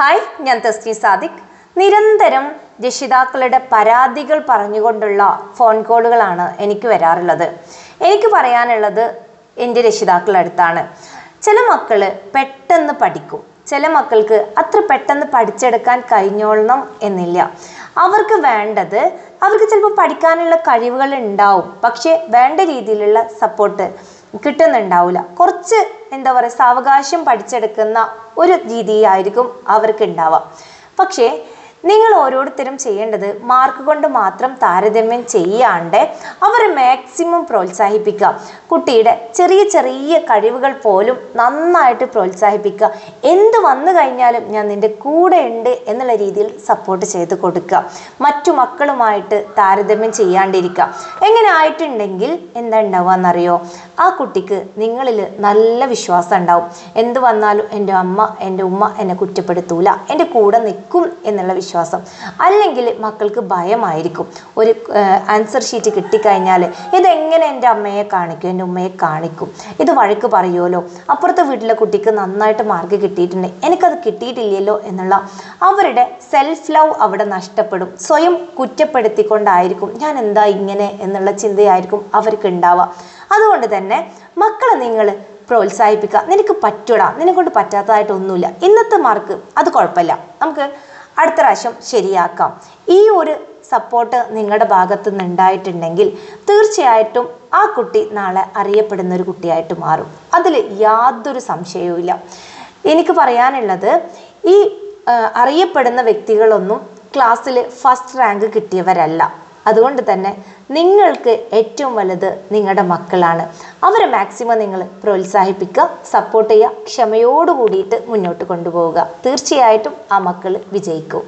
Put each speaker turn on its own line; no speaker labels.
Hi, ഞാൻ തസ്നി സാദിഖ്. നിരന്തരം രക്ഷിതാക്കളുടെ പരാതികൾ പറഞ്ഞുകൊണ്ടുള്ള ഫോൺ കോളുകളാണ് എനിക്ക് വരാറുള്ളത്. എനിക്ക് പറയാനുള്ളത് എൻ്റെ രക്ഷിതാക്കളുടെ അടുത്താണ്. ചില മക്കൾ പെട്ടെന്ന് പഠിക്കും, ചില മക്കൾക്ക് അത്ര പെട്ടെന്ന് പഠിച്ചെടുക്കാൻ കഴിഞ്ഞോളണം എന്നില്ല. അവർക്ക് വേണ്ടത്, അവർക്ക് ചിലപ്പോൾ പഠിക്കാനുള്ള കഴിവുകൾ ഉണ്ടാവും, പക്ഷേ വേണ്ട രീതിയിലുള്ള സപ്പോർട്ട് കിട്ടുന്നുണ്ടാവില്ല. കുറച്ച് സാവകാശം പഠിച്ചെടുക്കുന്ന ഒരു രീതിയായിരിക്കും അവർക്ക് ഉണ്ടാവുക. പക്ഷേ നിങ്ങൾ ഓരോരുത്തരും ചെയ്യേണ്ടത് മാർക്ക് കൊണ്ട് മാത്രം താരതമ്യം ചെയ്യാണ്ട് അവരെ മാക്സിമം പ്രോത്സാഹിപ്പിക്കുക. കുട്ടിയുടെ ചെറിയ ചെറിയ കഴിവുകൾ പോലും നന്നായിട്ട് പ്രോത്സാഹിപ്പിക്കുക. എന്ത് വന്നു കഴിഞ്ഞാലും ഞാൻ നിൻ്റെ കൂടെ ഉണ്ട് എന്നുള്ള രീതിയിൽ സപ്പോർട്ട് ചെയ്ത് കൊടുക്കുക. മറ്റു മക്കളുമായിട്ട് താരതമ്യം ചെയ്യാണ്ടിരിക്കുക. എങ്ങനെ ആയിട്ടുണ്ടെങ്കിൽ എന്താ ഉണ്ടാവുക എന്നറിയോ? ആ കുട്ടിക്ക് നിങ്ങളിൽ നല്ല വിശ്വാസം ഉണ്ടാവും. എന്ത് വന്നാലും എൻ്റെ അമ്മ, എൻ്റെ ഉമ്മ എന്നെ കുറ്റപ്പെടുത്തൂല, എൻ്റെ കൂടെ നിൽക്കും എന്നുള്ള വിശ്വാസം. അല്ലെങ്കിൽ മക്കൾക്ക് ഭയമായിരിക്കും. ഒരു ആൻസർ ഷീറ്റ് കിട്ടിക്കഴിഞ്ഞാൽ ഇതെങ്ങനെ എൻ്റെ അമ്മയെ കാണിക്കും, എൻ്റെ ഉമ്മയെ കാണിക്കും, ഇത് വഴക്ക് പറയുമല്ലോ, അപ്പുറത്തെ വീട്ടിലെ കുട്ടിക്ക് നന്നായിട്ട് മാർക്ക് കിട്ടിയിട്ടുണ്ട്, എനിക്കത് കിട്ടിയിട്ടില്ലല്ലോ എന്നുള്ള അവരുടെ സെൽഫ് ലവ് അവിടെ നഷ്ടപ്പെടും. സ്വയം കുറ്റപ്പെടുത്തിക്കൊണ്ടായിരിക്കും ഞാൻ എന്താ ഇങ്ങനെ എന്നുള്ള ചിന്തയായിരിക്കും അവർക്ക് ഉണ്ടാവുക. അതുകൊണ്ട് തന്നെ മക്കളെ നിങ്ങൾ പ്രോത്സാഹിപ്പിക്കുക. നിനക്ക് പറ്റൂടാ, നിന്നെക്കൊണ്ട് പറ്റാത്തതായിട്ടൊന്നുമില്ല, ഇന്നത്തെ മാർക്ക് അത് കുഴപ്പമില്ല, നമുക്ക് അടുത്ത പ്രാവശ്യം ശരിയാക്കാം. ഈ ഒരു സപ്പോർട്ട് നിങ്ങളുടെ ഭാഗത്തു നിന്ന് ഉണ്ടായിട്ടുണ്ടെങ്കിൽ തീർച്ചയായിട്ടും ആ കുട്ടി നാളെ അറിയപ്പെടുന്ന ഒരു കുട്ടിയായിട്ട് മാറും. അതിൽ യാതൊരു സംശയവുമില്ല. എനിക്ക് പറയാനുള്ളത്, ഈ അറിയപ്പെടുന്ന വ്യക്തികളൊന്നും ക്ലാസ്സിൽ ഫസ്റ്റ് റാങ്ക് കിട്ടിയവരല്ല. അതുകൊണ്ട് തന്നെ നിങ്ങൾക്ക് ഏറ്റവും വലുത് നിങ്ങളുടെ മക്കളാണ്. അവരെ മാക്സിമം നിങ്ങൾ പ്രോത്സാഹിപ്പിക്കുക, സപ്പോർട്ട് ചെയ്യുക, ക്ഷമയോട് കൂടിയിട്ട് മുന്നോട്ട് കൊണ്ടുപോവുക. തീർച്ചയായിട്ടും ആ മക്കൾ വിജയിക്കും.